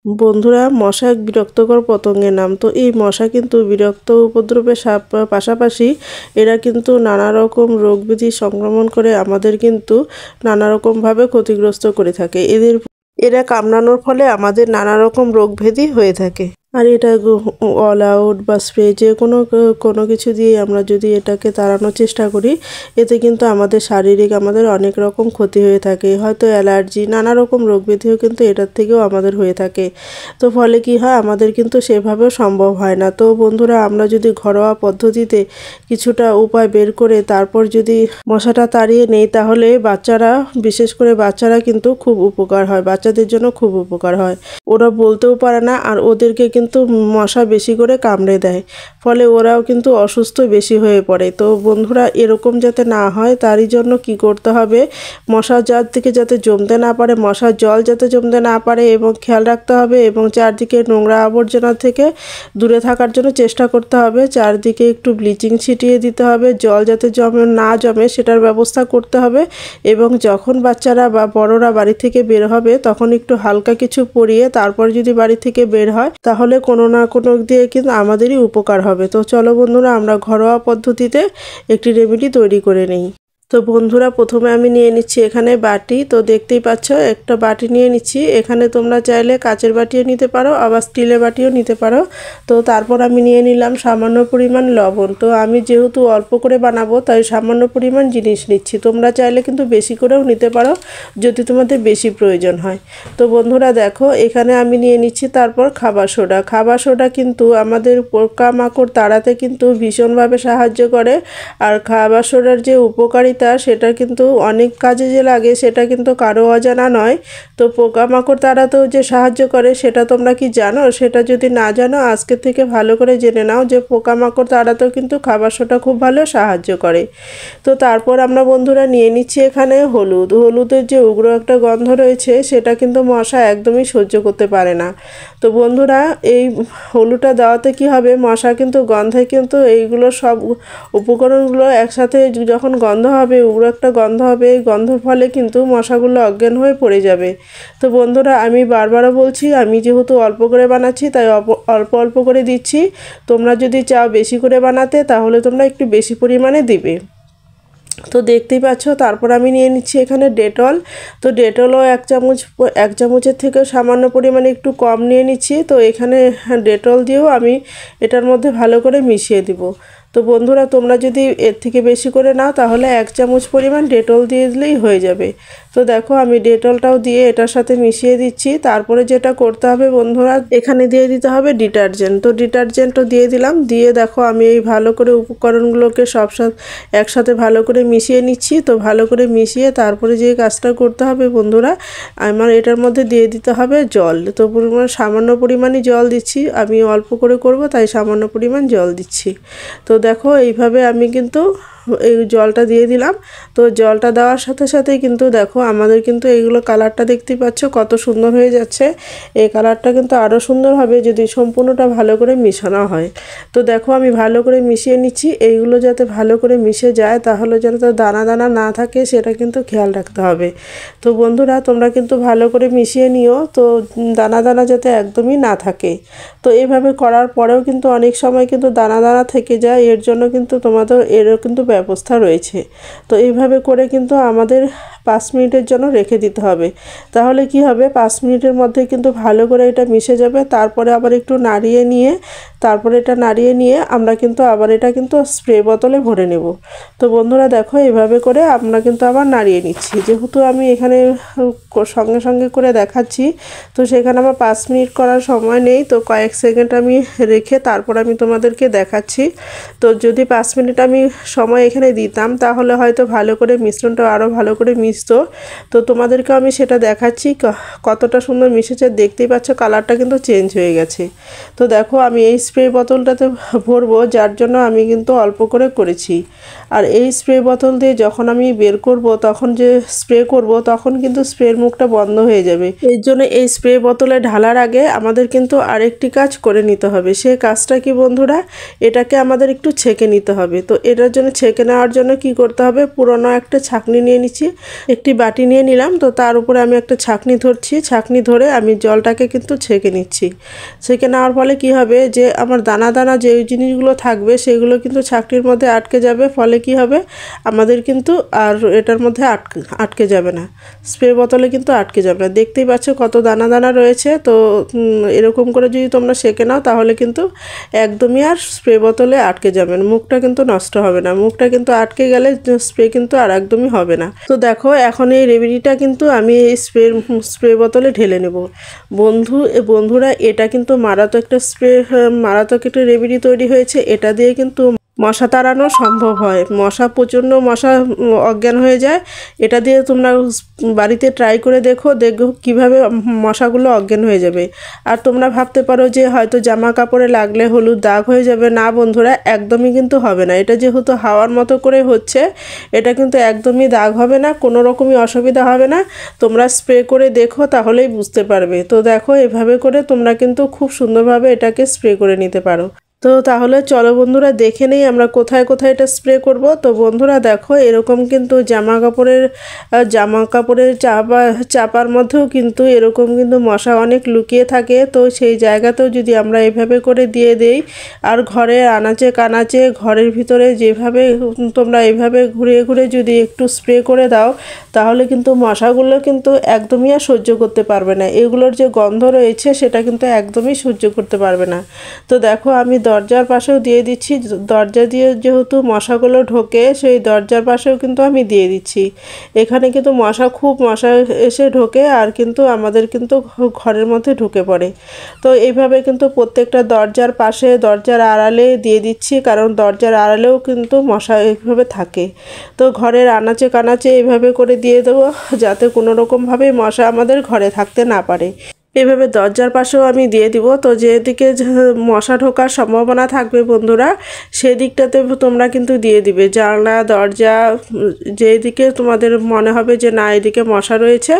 বন্ধুরা, মশা এক বিরক্তকর পতঙ্গের নাম। তো এই মশা কিন্তু বিরক্ত উপদ্রবের পাশাপাশি এরা কিন্তু নানা রকম রোগ ব্যাধি সংক্রমণ করে আমাদের কিন্তু নানা রকমভাবে ক্ষতিগ্রস্ত করে থাকে। এরা কামড়ানোর ফলে আমাদের নানা রকম রোগ ব্যাধি হয়ে থাকে। আর এটা অল আউট বা স্প্রে যে কোনো কিছু দিয়ে আমরা যদি এটাকে তাড়ানোর চেষ্টা করি, এতে কিন্তু আমাদের শারীরিক আমাদের অনেক রকম ক্ষতি হয়ে থাকে। হয়তো অ্যালার্জি নানা রকম রোগ ব্যাধিও কিন্তু এটার থেকেও আমাদের হয়ে থাকে। তো ফলে কি হয়, আমাদের কিন্তু সেভাবেও সম্ভব হয় না। তো বন্ধুরা, আমরা যদি ঘরোয়া পদ্ধতিতে কিছুটা উপায় বের করে তারপর যদি মশাটা তাড়িয়ে নেই, তাহলে বিশেষ করে বাচ্চারা কিন্তু খুব উপকার হয়, বাচ্চাদের জন্য খুব উপকার হয়। ওরা বলতেও পারে না, আর ওদেরকে কিন্তু মশা বেশি করে কামড়ে দেয়, ফলে ওরাও কিন্তু অসুস্থ বেশি হয়ে পড়ে। তো বন্ধুরা, এরকম যাতে না হয় তারই জন্য কি করতে হবে, মশা থেকে যাতে জমতে না পারে, মশার জল যাতে জমতে না পারে এবং খেয়াল রাখতে হবে, এবং চারদিকে নোংরা আবর্জনা থেকে দূরে থাকার জন্য চেষ্টা করতে হবে। চারদিকে একটু ব্লিচিং ছিটিয়ে দিতে হবে, জল যাতে না জমে সেটার ব্যবস্থা করতে হবে। এবং যখন বাচ্চারা বা বড়রা বাড়ি থেকে বের হবে, তখন একটু হালকা কিছু পরিয়ে তারপর যদি বাড়ি থেকে বের হয়, তাহলে কোনো না কোনো দিয়ে কিন্তু আমাদেরই উপকার হবে। তো চলো বন্ধুরা, আমরা ঘরোয়া পদ্ধতিতে একটি রেমেডি তৈরি করে নিই। তো বন্ধুরা, প্রথমে আমি নিয়ে নিচ্ছি এখানে বাটি। তো দেখতেই পাচ্ছ, একটা বাটি নিয়ে নিচ্ছি। এখানে তোমরা চাইলে কাচের বাটিও নিতে পারো, আবার স্টিলের বাটিও নিতে পারো। তো তারপর আমি নিয়ে নিলাম সামান্য পরিমাণ লবণ। তো আমি যেহেতু অল্প করে বানাবো, তাই সামান্য পরিমাণ জিনিস নিচ্ছি। তোমরা চাইলে কিন্তু বেশি করেও নিতে পারো যদি তোমাদের বেশি প্রয়োজন হয়। তো বন্ধুরা দেখো, এখানে আমি নিয়ে নিচ্ছি তারপর খাবার সোডা। খাবার সোডা কিন্তু আমাদের পোকামাকড় তাড়াতে কিন্তু ভীষণভাবে সাহায্য করে। আর খাবার সোডার যে উপকারিতা, সেটা কিন্তু অনেক কাজে যে লাগে সেটা কিন্তু কারো অজানা নয়। তো পোকামাকড় তাড়াতেও যে সাহায্য করে সেটা তোমরা কি জানো? সেটা যদি না জানো, আজকে থেকে ভালো করে জেনে নাও যে পোকামাকড় তাড়াতেও কিন্তু খাবার সোডা খুব ভালো সাহায্য করে। তো তারপর আমরা বন্ধুরা নিয়ে নিচ্ছি এখানে হলুদ। হলুদের যে উগ্র একটা গন্ধ রয়েছে, সেটা কিন্তু মশা একদমই সহ্য করতে পারে না। তো বন্ধুরা, এই হলুদটা দেওয়াতে কি হবে, মশা কিন্তু গন্ধে কিন্তু এইগুলো সব উপকরণগুলো একসাথে যখন গন্ধ হবে, উগ্র একটা গন্ধ হবে, এই গন্ধর ফলে কিন্তু মশাগুলো অজ্ঞান হয়ে পড়ে যাবে। তো বন্ধুরা, আমি বারবারও বলছি, আমি যেহেতু অল্প করে বানাচ্ছি তাই অল্প অল্প করে দিচ্ছি। তোমরা যদি চাও বেশি করে বানাতে, তাহলে তোমরা একটু বেশি পরিমাণে দিবে। তো দেখতেই পাচ্ছ, তারপর আমি নিয়ে নিচ্ছি এখানে ডেটল। তো ডেটলও এক চামচের থেকে সামান্য পরিমাণে একটু কম নিয়ে নিচ্ছি। তো এখানে ডেটল দিয়েও আমি এটার মধ্যে ভালো করে মিশিয়ে দিব। তো বন্ধুরা, তোমরা যদি এর থেকে বেশি করে নাও, তাহলে 1 চামচ পরিমাণ ডেটল দিয়ে দিলেই হয়ে যাবে। তো দেখো, আমি ডেটলটাও দিয়ে এটার সাথে মিশিয়ে দিচ্ছি। তারপরে যেটা করতে হবে বন্ধুরা, এখানে দিয়ে দিতে হবে ডিটারজেন্ট। তো ডিটারজেন্টও দিয়ে দিলাম। দিয়ে দেখো, আমি এই ভালো করে উপকরণগুলোকে একসাথে ভালো করে মিশিয়ে নিচ্ছি। তো ভালো করে মিশিয়ে তারপরে যে কাজটা করতে হবে বন্ধুরা, আমার এটার মধ্যে দিয়ে দিতে হবে জল। তো সামান্য পরিমাণই জল দিচ্ছি, আমি অল্প করে করব তাই সামান্য পরিমাণ জল দিচ্ছি। তো দেখো, এইভাবে আমি কিন্তু এই জলটা দিয়ে দিলাম। তো জলটা দেওয়ার সাথে সাথেই কিন্তু দেখো, আমাদের কিন্তু এইগুলো কালারটা দেখতেই পাচ্ছ কত সুন্দর হয়ে যাচ্ছে। এই কালারটা কিন্তু আরও সুন্দর হবে যদি সম্পূর্ণটা ভালো করে মিশানো হয়। তো দেখো, আমি ভালো করে মিশিয়ে নিচ্ছি। এইগুলো যাতে ভালো করে মিশে যায়, তাহলে যাতে দানা দানা না থাকে সেটা কিন্তু খেয়াল রাখতে হবে। তো বন্ধুরা, তোমরা কিন্তু ভালো করে মিশিয়ে নিও, তো দানা দানা যাতে একদমই না থাকে। তো এইভাবে করার পরেও কিন্তু অনেক সময় কিন্তু দানা দানা থেকে যায়, এর জন্য কিন্তু তোমাদের এরও কিন্তু ব্যবস্থা রয়েছে। তো এইভাবে করে কিন্তু আমাদের 5 মিনিটের জন্য রেখে দিতে হবে। তাহলে কি হবে, 5 মিনিটের মধ্যে কিন্তু ভালো করে এটা মিশে যাবে। তারপরে আবার একটু নাড়িয়ে নিয়ে আমরা কিন্তু আবার এটা কিন্তু স্প্রে বোতলে ভরে নেব। তো বন্ধুরা দেখো, এইভাবে করে আমরা কিন্তু আবার নাড়িয়ে নিচ্ছি। যেহেতু আমি এখানে সঙ্গে সঙ্গে করে দেখাচ্ছি, তো সেখানে আমার 5 মিনিট করার সময় নেই। তো কয়েক সেকেন্ড আমি রেখে তারপর আমি তোমাদেরকে দেখাচ্ছি। তো যদি 5 মিনিট আমি সময় এখানে দিতাম, তাহলে হয়তো ভালো করে মিশ্রণটা আরও ভালো করে মিশতো। তো তোমাদেরকে আমি সেটা দেখাচ্ছি কতটা সুন্দর মিশেছে। দেখতেই পাচ্ছ, কালারটা কিন্তু চেঞ্জ হয়ে গেছে। তো দেখো, আমি এই স্প্রে বোতলটাতে ভরবো, যার জন্য আমি কিন্তু অল্প করে করেছি। আর এই স্প্রে বোতল দিয়ে যখন আমি বের করব, তখন যে স্প্রে করব, তখন কিন্তু স্প্রের মুখটা বন্ধ হয়ে যাবে। এই জন্য এই স্প্রে বোতলে ঢালার আগে আমাদের কিন্তু আরেকটি কাজ করে নিতে হবে। সেই কাজটা কি বন্ধুরা, এটাকে আমাদের একটু ছেঁকে নিতে হবে। তো এটার জন্য ছেঁকে নেওয়ার জন্য কি করতে হবে, পুরনো একটা ছাঁকনি নিয়ে নিচ্ছি, একটি বাটি নিয়ে নিলাম। তো তার উপরে আমি একটা ছাঁকনি ধরছি, ছাঁকনি ধরে আমি জলটাকে কিন্তু ছেঁকে নিচ্ছি। ছেঁকে নেওয়ার ফলে কি হবে, যে আমার দানা দানা যে জিনিসগুলো থাকবে সেগুলো কিন্তু ছাঁকনির মধ্যে আটকে যাবে। ফলে কি হবে, আমাদের কিন্তু আর এটার মধ্যে আটকে যাবে না, স্প্রে বোতলে কিন্তু আটকে যাবে না। দেখতেই পাচ্ছ কত দানা দানা রয়েছে। তো এরকম করে যদি তোমরা সেঁকে নাও, তাহলে কিন্তু একদমই আর স্প্রে বোতলে আটকে যাবে না, মুখটা কিন্তু নষ্ট হবে না। মুখটা কিন্তু আটকে গেলে স্প্রে কিন্তু আর একদমই হবে না। তো দেখো, এখন এই রেমেডিটা কিন্তু আমি এই স্প্রে বোতলে ঢেলে নেব। বন্ধুরা, এটা কিন্তু মারাত্মক একটা রেমেডি তৈরি হয়েছে। এটা দিয়ে কিন্তু মশা তাড়ানো সম্ভব হয়। প্রচণ্ড মশা অজ্ঞান হয়ে যায়। এটা দিয়ে তোমরা বাড়িতে ট্রাই করে দেখো কিভাবে মশাগুলো অজ্ঞান হয়ে যাবে। আর তোমরা ভাবতে পারো যে হয়তো জামা কাপড়ে লাগলে হলুদ দাগ হয়ে যাবে। না বন্ধুরা, একদমই কিন্তু হবে না। এটা যেহেতু হাওয়ার মতো করে হচ্ছে, এটা কিন্তু একদমই দাগ হবে না, কোনো রকমই অসুবিধা হবে না। তোমরা স্প্রে করে দেখো, তাহলেই বুঝতে পারবে। তো দেখো, এভাবে করে তোমরা কিন্তু খুব সুন্দরভাবে এটাকে স্প্রে করে নিতে পারো। তো তাহলে চলো বন্ধুরা, দেখে নেই আমরা কোথায় কোথায় এটা স্প্রে করব। তো বন্ধুরা দেখো, এরকম কিন্তু জামা কাপড়ের চাপার মধ্যেও কিন্তু এরকম কিন্তু মশা অনেক লুকিয়ে থাকে। তো সেই জায়গাতেও যদি আমরা এভাবে করে দিয়ে দেই, আর ঘরের আনাচে কানাচে ঘরের ভিতরে যেভাবে তোমরা এভাবে ঘুরিয়ে ঘুরে যদি একটু স্প্রে করে দাও, তাহলে কিন্তু মশাগুলো কিন্তু একদমই আর সহ্য করতে পারবে না। এগুলোর যে গন্ধ রয়েছে, সেটা কিন্তু একদমই সহ্য করতে পারবে না। তো দেখো, আমি দরজার পাশেও দিয়ে দিচ্ছি। দরজা দিয়ে যেহেতু মশাগুলো ঢোকে, সেই দরজার পাশেও কিন্তু আমি দিয়ে দিচ্ছি। এখানে কিন্তু খুব মশা এসে ঢোকে, আর কিন্তু আমাদের কিন্তু ঘরের মধ্যে ঢুকে পড়ে। তো এইভাবে কিন্তু প্রত্যেকটা দরজার পাশে, দরজার আড়ালে দিয়ে দিচ্ছি, কারণ দরজার আড়ালেও কিন্তু মশা এইভাবে থাকে। তো ঘরের আনাচে কানাচে এইভাবে করে দিয়ে দেবো, যাতে কোনো রকমভাবে মশা আমাদের ঘরে থাকতে না পারে। এভাবে দরজার পাশেও আমি দিয়ে দিব। তো যেদিকে মশা ঢোকার সম্ভাবনা থাকবে বন্ধুরা, সেদিকটাতে তোমরা কিন্তু দিয়ে দিবে। জানলা দরজা যেদিকে তোমাদের মনে হবে যে না, এদিকে মশা রয়েছে,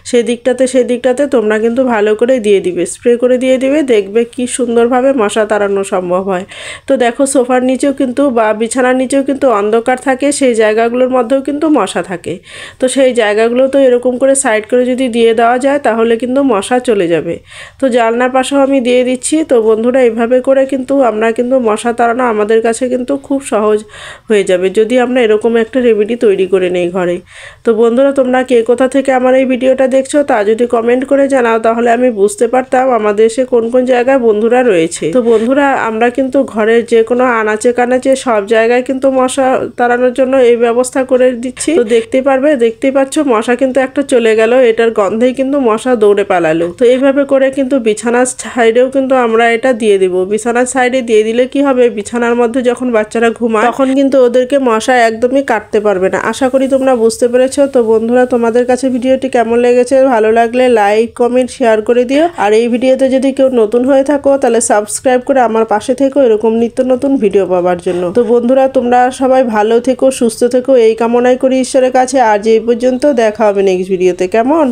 সেদিকটাতে তোমরা কিন্তু ভালো করে দিয়ে দিবে, স্প্রে করে দিয়ে দিবে। দেখবে কি সুন্দরভাবে মশা তাড়ানো সম্ভব হয়। তো দেখো, সোফার নিচেও কিন্তু বা বিছানার নিচেও কিন্তু অন্ধকার থাকে, সেই জায়গাগুলোর মধ্যেও কিন্তু মশা থাকে। তো সেই জায়গাগুলো তো এরকম করে সাইড করে যদি দিয়ে দেওয়া যায়, তাহলে কিন্তু মশা চলে যাবে। তো জানলার পাশেও আমি দিয়ে দিচ্ছি। তো বন্ধুরা, এইভাবে করে কিন্তু আমরা কিন্তু মশা তাড়ানো আমাদের কাছে কিন্তু খুব সহজ হয়ে যাবে, যদি আমরা এরকম একটা রেমেডি তৈরি করে নেই ঘরে। তো বন্ধুরা, তোমরা কে কোথা থেকে আমার এই ভিডিওটা দেখছো, তা যদি কমেন্ট করে জানাও, তাহলে আমি বুঝতে পারতাম আমাদের দেশে কোন কোন জায়গায় বন্ধুরা রয়েছে। তো বন্ধুরা, আমরা কিন্তু ঘরের যে কোনো আনাচে কানাচে সব জায়গায় কিন্তু মশা তাড়ানোর জন্য এই ব্যবস্থা করে দিচ্ছি। তো দেখতেই পাচ্ছ, মশা কিন্তু একটা চলে গেল, এটার গন্ধেই কিন্তু মশা দৌড়ে পালালো। তো এইভাবে করে কিন্তু বিছানার সাইডেও কিন্তু আমরা এটা দিয়ে দিব। বিছানার সাইডে দিয়ে দিলে কি হবে, বিছানার মধ্যে যখন বাচ্চারা ঘুমায়, তখন কিন্তু ওদেরকে মশা একদমই কাটতে পারবে না। আশা করি তোমরা বুঝতে পেরেছো। তো বন্ধুরা, তোমাদের কাছে ভিডিওটি কেমন লেগেছে, ভালো লাগলে লাইক কমেন্ট শেয়ার করে দিও। আর এই ভিডিওতে যদি কেউ নতুন হয়ে থাকো, তাহলে সাবস্ক্রাইব করে আমার পাশে থেকো এরকম নিত্য নতুন ভিডিও পাওয়ার জন্য। তো বন্ধুরা, তোমরা সবাই ভালো থেকো, সুস্থ থেকো, এই কামনাই করি ঈশ্বরের কাছে। আজ এই পর্যন্ত, দেখা হবে নেক্সট ভিডিওতে। কেমন?